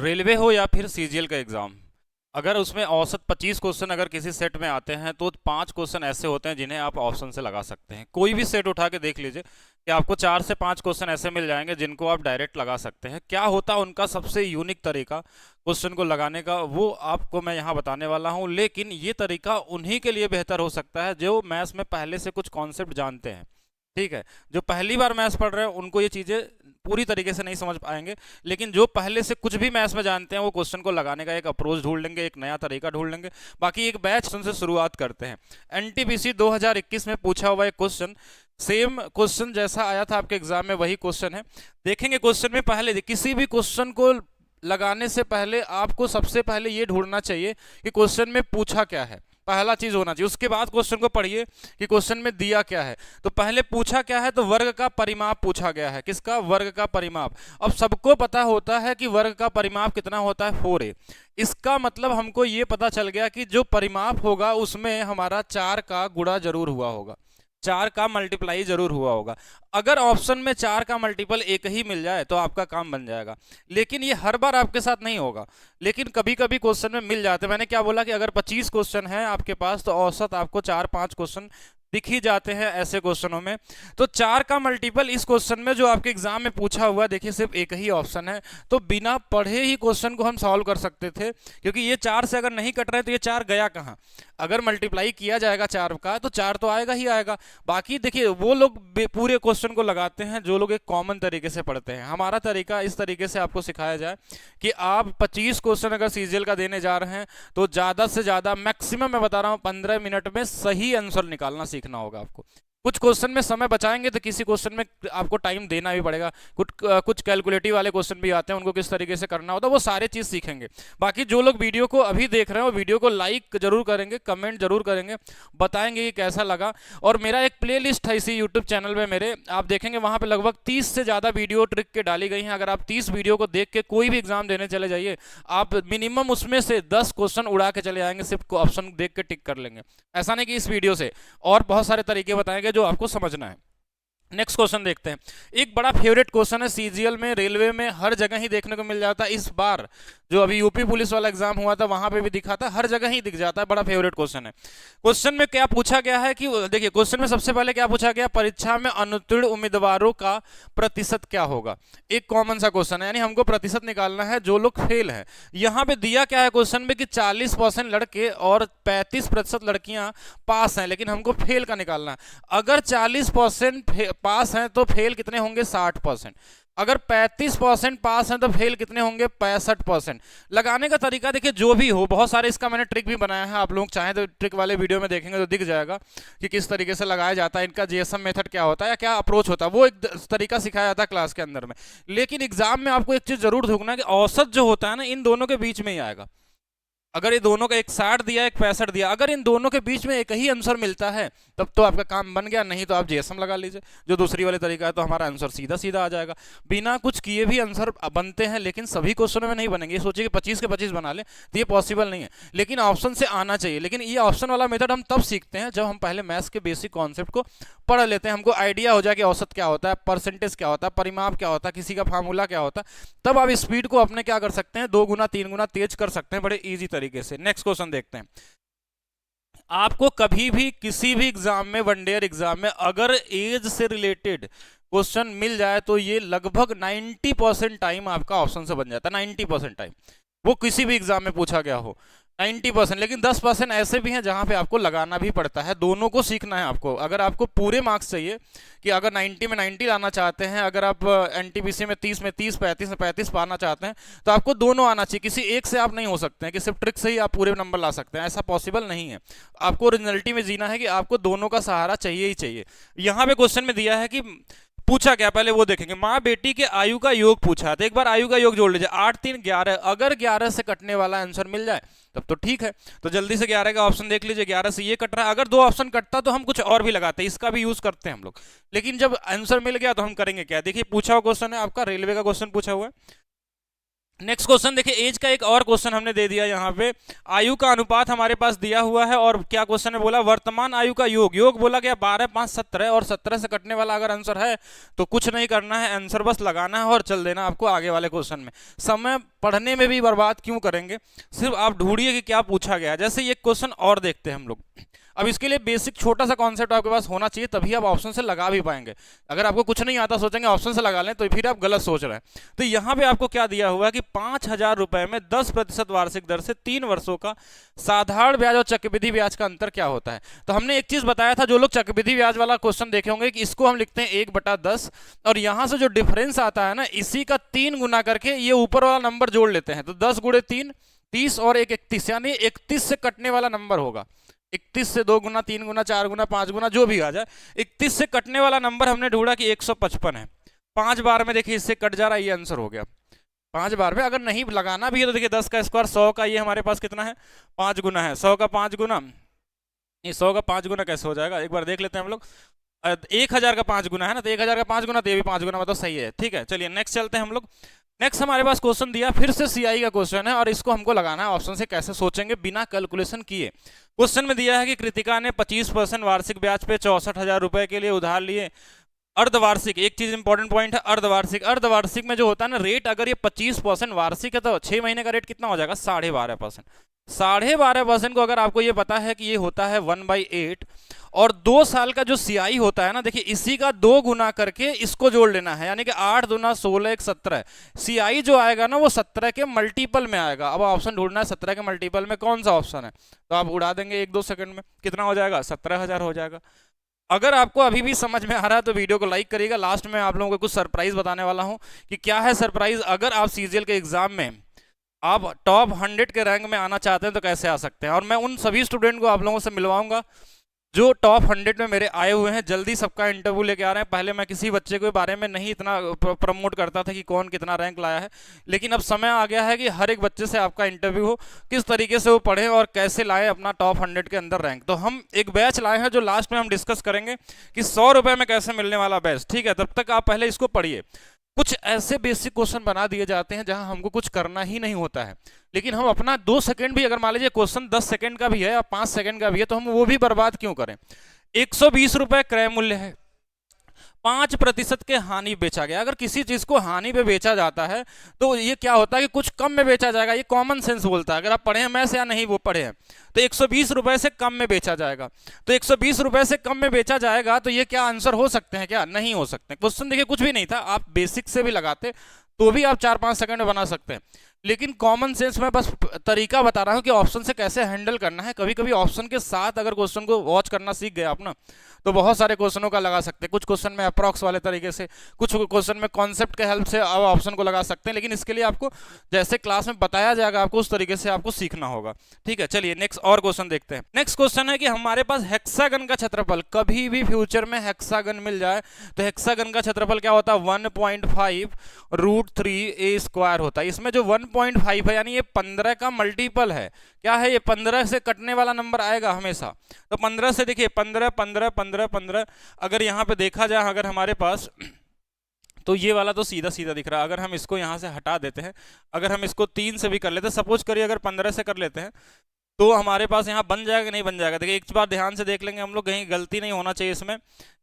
Railway हो या फिर सीजीएल का एग्जाम, अगर उसमें औसत 25 क्वेश्चन अगर किसी सेट में आते हैं तो 5 क्वेश्चन ऐसे होते हैं जिन्हें आप ऑप्शन से लगा सकते हैं। कोई भी सेट उठा के देख लीजिए कि आपको 4 से 5 क्वेश्चन ऐसे मिल जाएंगे जिनको आप डायरेक्ट लगा सकते हैं। क्या होता है उनका सबसे यूनिक तरीका क्वेश्चन को लगाने का, वो आपको मैं यहाँ बताने वाला हूँ। लेकिन ये तरीका उन्हीं के लिए बेहतर हो सकता है जो मैथ्स में पहले से कुछ कॉन्सेप्ट जानते हैं। ठीक है, जो पहली बार मैथ्स पढ़ रहे हैं उनको ये चीज़ें पूरी तरीके से नहीं समझ पाएंगे, लेकिन जो पहले से कुछ भी मैथ्स में जानते हैं वो क्वेश्चन को लगाने का एक अप्रोच ढूंढ लेंगे, एक नया तरीका ढूंढ लेंगे। बाकी एक बैच से शुरुआत करते हैं। एनटीपीसी 2021 में पूछा हुआ एक क्वेश्चन, सेम क्वेश्चन जैसा आया था आपके एग्जाम में वही क्वेश्चन है। देखेंगे क्वेश्चन में पहले किसी भी क्वेश्चन को लगाने से पहले आपको सबसे पहले ये ढूंढना चाहिए कि क्वेश्चन में पूछा क्या है, पहला चीज होना चाहिए। उसके बाद क्वेश्चन को पढ़िए कि क्वेश्चन में दिया क्या है। तो पहले पूछा क्या है, तो वर्ग का परिमाप पूछा गया है। किसका? वर्ग का परिमाप। अब सबको पता होता है कि वर्ग का परिमाप कितना होता है, 4a। इसका मतलब हमको ये पता चल गया कि जो परिमाप होगा उसमें हमारा 4 का गुणा जरूर हुआ होगा, 4 का मल्टीप्लाई जरूर हुआ होगा। अगर ऑप्शन में 4 का मल्टीपल एक ही मिल जाए तो आपका काम बन जाएगा, लेकिन ये हर बार आपके साथ नहीं होगा, लेकिन कभी कभी क्वेश्चन में मिल जाते हैं। मैंने क्या बोला कि अगर 25 क्वेश्चन है आपके पास तो औसत आपको 4-5 क्वेश्चन दिख ही जाते हैं ऐसे क्वेश्चनों में। तो 4 का मल्टीपल इस क्वेश्चन में जो आपके एग्जाम में पूछा हुआ, देखिए सिर्फ एक ही ऑप्शन है, तो बिना पढ़े ही क्वेश्चन को हम सॉल्व कर सकते थे, क्योंकि ये 4 से अगर नहीं कट रहे तो ये 4 गया कहाँ। अगर मल्टीप्लाई किया जाएगा 4 का तो 4 तो आएगा ही आएगा। बाकी देखिए वो लोग पूरे क्वेश्चन को लगाते हैं जो लोग एक कॉमन तरीके से पढ़ते हैं। हमारा तरीका इस तरीके से आपको सिखाया जाए कि आप 25 क्वेश्चन अगर सीजीएल का देने जा रहे हैं तो ज़्यादा से ज़्यादा मैक्सिमम मैं बता रहा हूँ 15 मिनट में सही आंसर निकालना सीखना होगा आपको। कुछ क्वेश्चन में समय बचाएंगे तो किसी क्वेश्चन में आपको टाइम देना भी पड़ेगा। कुछ कैलकुलेटिव वाले क्वेश्चन भी आते हैं, उनको किस तरीके से करना होता है वो सारे चीज़ सीखेंगे। बाकी जो लोग वीडियो को अभी देख रहे हैं वो वीडियो को लाइक जरूर करेंगे, कमेंट जरूर करेंगे, बताएंगे कि कैसा लगा। और मेरा एक प्ले लिस्ट है इसी यूट्यूब चैनल में मेरे, आप देखेंगे वहाँ पर लगभग 30 से ज़्यादा वीडियो ट्रिक के डाली गई हैं। अगर आप 30 वीडियो को देख के कोई भी एग्जाम देने चले जाइए, आप मिनिमम उसमें से 10 क्वेश्चन उड़ा के चले आएंगे, सिर्फ ऑप्शन देख के टिक कर लेंगे। ऐसा नहीं कि इस वीडियो से, और बहुत सारे तरीके बताएंगे जो आपको समझना है। नेक्स्ट क्वेश्चन देखते हैं। एक बड़ा फेवरेट क्वेश्चन है सीजीएल में, रेलवे में हर जगह ही देखने को मिल जाता है। इस बार जो अभी यूपी पुलिस वाला एग्जाम हुआ था वहां पे भी दिखा था, हर जगह ही दिख जाता है, बड़ा फेवरेट क्वेश्चन है। क्वेश्चन में क्या पूछा गया है कि देखिए क्वेश्चन में सबसे पहले क्या पूछा गया, परीक्षा में अनुत्तीर्ण उम्मीदवारों का प्रतिशत क्या होगा। एक कॉमन सा क्वेश्चन है, यानी हमको प्रतिशत निकालना है जो लोग फेल है। यहाँ पे दिया क्या है क्वेश्चन में कि 40% लड़के और 35% लड़कियां पास हैं, लेकिन हमको फेल का निकालना है। अगर 40% पास हैं तो फेल कितने होंगे, 60%। अगर 35% पास हैं तो फेल कितने होंगे, 65%। लगाने का तरीका देखिए जो भी हो, बहुत सारे इसका मैंने ट्रिक भी बनाया है, आप लोग चाहें तो ट्रिक वाले वीडियो में देखेंगे तो दिख जाएगा कि किस तरीके से लगाया जाता है, इनका जीएसएम मेथड क्या होता है या क्या अप्रोच होता है, वो एक तरीका सिखाया जाता है क्लास के अंदर में। लेकिन एग्जाम में आपको एक चीज जरूर ढूंढना है कि औसत जो होता है ना इन दोनों के बीच में ही आएगा। अगर ये दोनों का एक 60 दिया एक 65 दिया, अगर इन दोनों के बीच में एक ही आंसर मिलता है तब तो आपका काम बन गया, नहीं तो आप जीएसएम लगा लीजिए जो दूसरी वाले तरीका है, तो हमारा आंसर सीधा सीधा आ जाएगा। बिना कुछ किए भी आंसर बनते हैं, लेकिन सभी क्वेश्चनों में नहीं बनेंगे। सोचिए कि 25 के 25 बना ले तो ये पॉसिबल नहीं है, लेकिन ऑप्शन से आना चाहिए। लेकिन ये ऑप्शन वाला मेथड हम तब सीखते हैं जब हम पहले मैथ्स के बेसिक कॉन्सेप्ट को पढ़ लेते हैं, हमको आइडिया हो जाए कि औसत क्या होता है, परसेंटेज क्या होता है, परिमाप क्या होता है, किसी का फार्मूला क्या होता है। तब आप स्पीड को अपने क्या कर सकते हैं, 2 गुना 3 गुना तेज कर सकते हैं बड़े ईजी तरीके से। नेक्स्ट क्वेश्चन देखते हैं। आपको कभी भी किसी भी एग्जाम में, वनडेयर एग्जाम में अगर एज से रिलेटेड क्वेश्चन मिल जाए तो ये लगभग 90% टाइम आपका ऑप्शन से बन जाता है। 90% टाइम वो किसी भी एग्जाम में पूछा गया हो, 90%। लेकिन 10% ऐसे भी हैं जहां पे आपको लगाना भी पड़ता है। दोनों को सीखना है आपको। अगर आपको पूरे मार्क्स चाहिए कि अगर 90 में 90 लाना चाहते हैं, अगर आप एनटीपीसी में 30 में 30, 35 में 35 पाना चाहते हैं, तो आपको दोनों आना चाहिए। किसी एक से आप नहीं हो सकते हैं कि सिर्फ ट्रिक से ही आप पूरे नंबर ला सकते हैं, ऐसा पॉसिबल नहीं है। आपको ओरिजिनलिटी में जीना है कि आपको दोनों का सहारा चाहिए ही चाहिए। यहाँ पे क्वेश्चन में दिया है कि पूछा क्या, पहले वो देखेंगे। माँ बेटी के आयु का योग पूछा है, तो एक बार आयु का योग जोड़ लीजिए। 8 3 11, अगर 11 से कटने वाला आंसर मिल जाए तब तो ठीक है। तो जल्दी से 11 का ऑप्शन देख लीजिए, 11 से ये कट रहा है। अगर 2 ऑप्शन कटता तो हम कुछ और भी लगाते हैं, इसका भी यूज करते हैं हम लोग। लेकिन जब आंसर मिल गया तो हम करेंगे क्या, देखिए पूछा हुआ क्वेश्चन है आपका, रेलवे का क्वेश्चन पूछा हुआ है। नेक्स्ट क्वेश्चन देखिए, एज का एक और क्वेश्चन हमने दे दिया यहाँ पे। आयु का अनुपात हमारे पास दिया हुआ है और क्या क्वेश्चन में बोला, वर्तमान आयु का योग। योग बोला गया 12, 5, 17 और 17 से कटने वाला अगर आंसर है तो कुछ नहीं करना है, आंसर बस लगाना है और चल देना आपको आगे वाले क्वेश्चन में। समय पढ़ने में भी बर्बाद क्यों करेंगे, सिर्फ आप ढूंढिए कि क्या पूछा गया। जैसे ये क्वेश्चन और देखते हैं हम लोग। अब इसके लिए बेसिक छोटा सा कॉन्सेप्ट आपके पास होना चाहिए, तभी आप ऑप्शन से लगा भी पाएंगे। अगर आपको कुछ नहीं आता सोचेंगे ऑप्शन से लगा लें, तो फिर आप गलत सोच रहे हैं। तो यहाँ पे आपको क्या दिया हुआ है कि 5,000 रुपए में 10% वार्षिक दर से 3 वर्षों का साधारण ब्याज और चक्रवृद्धि ब्याज का अंतर क्या होता है। तो हमने एक चीज बताया था, जो लोग चक्रवृद्धि ब्याज वाला क्वेश्चन देखे होंगे, कि इसको हम लिखते हैं 1/10 और यहां से जो डिफरेंस आता है ना, इसी का 3 गुना करके ये ऊपर वाला नंबर जोड़ लेते हैं। तो 10 गुणे 3 30 और 1 31, यानी 31 से कटने वाला नंबर होगा। 31 से 2 गुना, 3 गुना, 4 गुना, 5 गुना, जो भी आ जाए, 31 से कटने वाला नंबर हमने ढूंढा कि 155 है। 5 बार में देखिए इससे कट जा रहा है, ये आंसर हो गया 5 बार में। अगर नहीं लगाना भी है तो देखिए 10 का स्क्वायर 100 का, ये हमारे पास कितना है 5 गुना है। 100 का 5 गुना, ये 100 का 5 गुना कैसे हो जाएगा, एक बार देख लेते हैं हम लोग। 1000 का 5 गुना है ना, तो 1000 का 5 गुना, तो ये भी 5 गुना, मतलब सही है। ठीक है, चलिए नेक्स्ट चलते हैं हम लोग। नेक्स्ट हमारे पास क्वेश्चन दिया, फिर से सीआई का क्वेश्चन है और इसको हमको लगाना है ऑप्शन से, कैसे सोचेंगे बिना कैलकुलेशन किए। क्वेश्चन में दिया है कि कृतिका ने 25% वार्षिक ब्याज पे 64,000 रुपए के लिए उधार लिए। अर्धवार्षिक, एक चीज इंपॉर्टेंट पॉइंट है, अर्धवार्षिक। अर्धवार्षिक में जो होता है ना रेट, अगर ये 25% वार्षिक है तो 6 महीने का रेट कितना हो जाएगा 12.5%। 12.5% को अगर आपको ये पता है कि ये होता है 1/8 और 2 साल का जो सीआई होता है ना, देखिए इसी का 2 गुना करके इसको जोड़ लेना है, यानी कि 8 दूना 16, 17। सीआई जो आएगा ना वो 17 के मल्टीपल में आएगा। अब ऑप्शन ढूंढना है 17 के मल्टीपल में कौन सा ऑप्शन है, तो आप उड़ा देंगे 1-2 सेकंड में, कितना हो जाएगा 17,000 हो जाएगा। अगर आपको अभी भी समझ में आ रहा है तो वीडियो को लाइक करिएगा। लास्ट में आप लोगों को कुछ सरप्राइज बताने वाला हूं कि क्या है सरप्राइज। अगर आप सीजीएल के एग्जाम में आप टॉप 100 के रैंक में आना चाहते हैं तो कैसे आ सकते हैं, और मैं उन सभी स्टूडेंट को आप लोगों से मिलवाऊंगा जो टॉप 100 में मेरे आए हुए हैं। जल्दी सबका इंटरव्यू लेके आ रहे हैं। पहले मैं किसी बच्चे के बारे में नहीं इतना प्रमोट करता था कि कौन कितना रैंक लाया है, लेकिन अब समय आ गया है कि हर एक बच्चे से आपका इंटरव्यू हो, किस तरीके से वो पढ़े और कैसे लाए अपना टॉप 100 के अंदर रैंक। तो हम एक बैच लाए हैं जो लास्ट में हम डिस्कस करेंगे कि 100 रुपये में कैसे मिलने वाला बैच। ठीक है, तब तक आप पहले इसको पढ़िए। कुछ ऐसे बेसिक क्वेश्चन बना दिए जाते हैं जहां हमको कुछ करना ही नहीं होता है, लेकिन हम अपना 2 सेकंड भी, अगर मान लीजिए क्वेश्चन 10 सेकंड का भी है या 5 सेकंड का भी है, तो हम वो भी बर्बाद क्यों करें। 120 रुपए क्रय मूल्य है, 5% के हानि बेचा गया। अगर किसी चीज को हानि पे बेचा जाता है तो ये क्या होता है कि कुछ कम में बेचा जाएगा, ये कॉमन सेंस बोलता है। अगर आप पढ़े हैं मैथ्स या नहीं वो पढ़े हैं, तो 120 रुपए से कम में बेचा जाएगा। तो 120 रुपए से कम में बेचा जाएगा, तो ये क्या आंसर हो सकते हैं, क्या नहीं हो सकते। क्वेश्चन देखिए कुछ भी नहीं था, आप बेसिक से भी लगाते तो भी आप 4-5 सेकंड में बना सकते हैं, लेकिन कॉमन सेंस में बस तरीका बता रहा हूं कि ऑप्शन से कैसे हैंडल करना है। कभी कभी ऑप्शन के साथ अगर क्वेश्चन को वॉच करना सीख गए आप ना, तो बहुत सारे क्वेश्चनों का लगा सकते हैं। कुछ क्वेश्चन में अप्रॉक्स वाले तरीके से, कुछ क्वेश्चन में कॉन्सेप्ट के हेल्प से आप ऑप्शन को लगा सकते हैं, लेकिन इसके लिए आपको जैसे क्लास में बताया जाएगा आपको उस तरीके से आपको सीखना होगा। ठीक है, चलिए नेक्स्ट और क्वेश्चन देखते हैं। नेक्स्ट क्वेश्चन है कि हमारे पास हेक्सागन का क्षेत्रफल, कभी भी फ्यूचर में हेक्सागन मिल जाए तो हेक्सागन का क्षेत्रफल क्या होता है 1.5√3a² होता है। इसमें जो 1.5 है यानी ये 15 का मल्टीपल है। क्या है ये 15 से कटने वाला नंबर आएगा हमेशा। तो 15 से देखिए 15 15 15 15, अगर यहाँ पे देखा जाए अगर हमारे पास, तो ये वाला तो सीधा सीधा दिख रहा है। अगर हम इसको यहाँ से हटा देते हैं, अगर हम इसको 3 से भी कर लेते हैं, सपोज करिए अगर 15 से कर लेते हैं, तो हमारे पास यहाँ बन जाएगा नहीं बन जाएगा। देखिए एक बार ध्यान से देख लेंगे हम लोग, कहीं गलती नहीं होना चाहिए इसमें,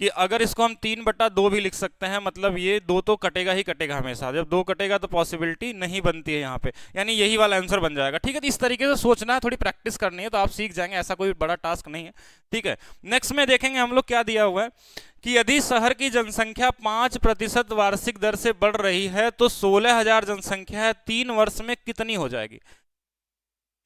कि अगर इसको हम 3/2 भी लिख सकते हैं, मतलब ये 2 तो कटेगा ही कटेगा हमेशा। जब 2 कटेगा तो पॉसिबिलिटी नहीं बनती है यहाँ पे, यानी यही वाला आंसर बन जाएगा। ठीक है, तो इस तरीके से सोचना है, थोड़ी प्रैक्टिस करनी है तो आप सीख जाएंगे, ऐसा कोई बड़ा टास्क नहीं है। ठीक है, नेक्स्ट में देखेंगे हम लोग क्या दिया हुआ है कि यदि शहर की जनसंख्या 5% वार्षिक दर से बढ़ रही है तो 16,000 जनसंख्या है 3 वर्ष में कितनी हो जाएगी।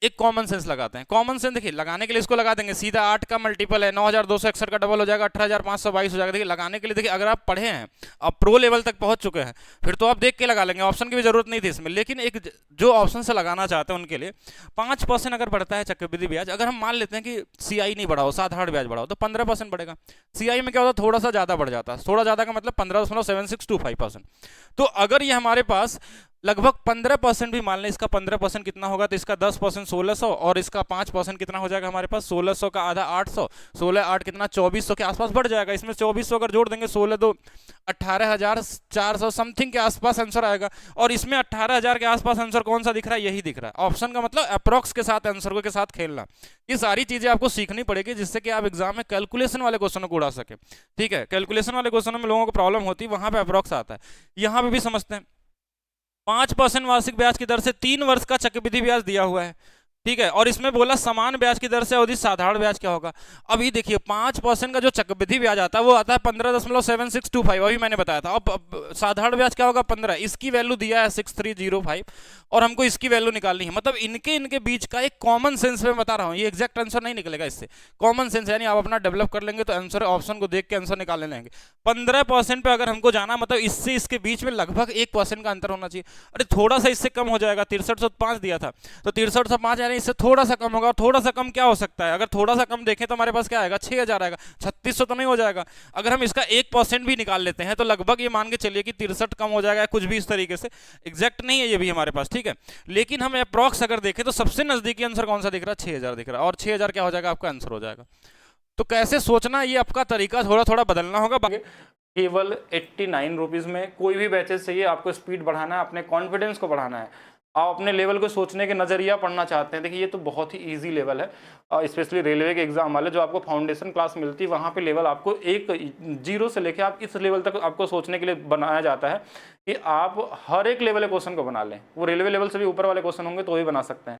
एक कॉमन सेंस लगाते हैं। कॉमन सेंस देखिए लगाने के लिए इसको लगा देंगे सीधा, 8 का मल्टीपल है 9,261 का डबल हो जाएगा 18,522 हो जाएगा। देखिए लगाने के लिए, देखिए अगर आप पढ़े हैं, अब प्रो लेवल तक पहुंच चुके हैं, फिर तो आप देख के लगा लेंगे, ऑप्शन की भी जरूरत नहीं थी इसमें। लेकिन एक जो ऑप्शन से लगाना चाहते हैं उनके लिए 5% अगर बढ़ता है चक्रवृद्धि ब्याज, अगर हम मान लेते हैं कि सीआई नहीं बढ़ाओ, साधारण ब्याज बढ़ाओ, तो 15% बढ़ेगा। सीआई में क्या होता है थोड़ा सा ज्यादा बढ़ जाता है, थोड़ा ज्यादा का मतलब 15.7625%। तो अगर ये हमारे पास लगभग 15% भी मान लें, इसका 15% कितना होगा, तो इसका 10% 1600 और इसका 5% कितना हो जाएगा हमारे पास, 1600 का आधा 800, 16 8 कितना 2400 के आसपास बढ़ जाएगा। इसमें 2400 अगर जोड़ देंगे 16 दो 18,400 समथिंग के आसपास आंसर आएगा। और इसमें 18,000 के आसपास आंसर कौन सा दिख रहा है, यही दिख रहा है। ऑप्शन का मतलब अप्रोक्स के साथ आंसर के साथ खेलना। ये सारी चीजें आपको सीखनी पड़ेगी जिससे कि आप एग्जाम में कैलकुलेशन वाले क्वेश्चनों को उड़ा सके। ठीक है, कैलकुलेशन वाले क्वेश्चनों में लोगों को प्रॉब्लम होती है, वहां पे अप्रोक्स आता है। यहाँ पे भी समझते हैं, 5% वार्षिक ब्याज की दर से 3 वर्ष का चक्रवृद्धि ब्याज दिया हुआ है। ठीक है, और इसमें बोला समान ब्याज की दर से अवधि साधारण ब्याज क्या होगा। अब ये देखिए 5% का जो चक्रवृद्धि ब्याज आता है वो आता है 15.7625, अभी मैंने बताया था। अब साधारण ब्याज क्या होगा 15, इसकी वैल्यू दिया है 6305 और हमको इसकी वैल्यू निकालनी है। मतलब इनके बीच का एक कॉमन सेंस में बता रहा हूँ, ये एग्जैक्ट आंसर नहीं निकलेगा इससे, कॉमन सेंस यानी आप अपना डेवलप कर लेंगे तो आंसर ऑप्शन को देख के आंसर निकाल लेंगे। 15% पे अगर हमको जाना, मतलब इससे इसके बीच में लगभग 1% का अंतर होना चाहिए। अरे थोड़ा सा इससे कम हो जाएगा, 6305 दिया था तो 6305 यानी इससे थोड़ा सा कम होगा। और थोड़ा सा कम क्या हो सकता है, अगर थोड़ा सा कम देखें तो हमारे पास क्या आएगा 6000 आएगा, 3600 तो नहीं हो जाएगा। अगर हम इसका 1% भी निकाल लेते हैं तो लगभग ये मान के चलिए कि 63 कम हो जाएगा, कुछ भी इस तरीके से। एग्जैक्ट नहीं है ये भी हमारे पास, ठीक है, लेकिन हम अप्रॉक्स अगर देखें तो सबसे नजदीकी आंसर कौन सा दिख रहा है, 6000 दिख रहा है। और 6000 क्या हो जाएगा, आपका आंसर हो जाएगा। तो कैसे सोचना, ये आपका तरीका थोड़ा थोड़ा बदलना होगा। केवल 89 रुपीज में कोई भी बैचेस चाहिए, आपको स्पीड बढ़ाना है, अपने कॉन्फिडेंस को बढ़ाना है, आप अपने लेवल को सोचने के नजरिया पढ़ना चाहते हैं। देखिए ये तो बहुत ही इजी लेवल है, स्पेशली रेलवे के एग्जाम वाले जो आपको फाउंडेशन क्लास मिलती है वहाँ पे लेवल आपको एक 0 से लेके आप इस लेवल तक आपको सोचने के लिए बनाया जाता है कि आप हर एक लेवल के क्वेश्चन को बना लें। वो रेलवे लेवल से भी ऊपर वाले क्वेश्चन होंगे तो भी बना सकते हैं।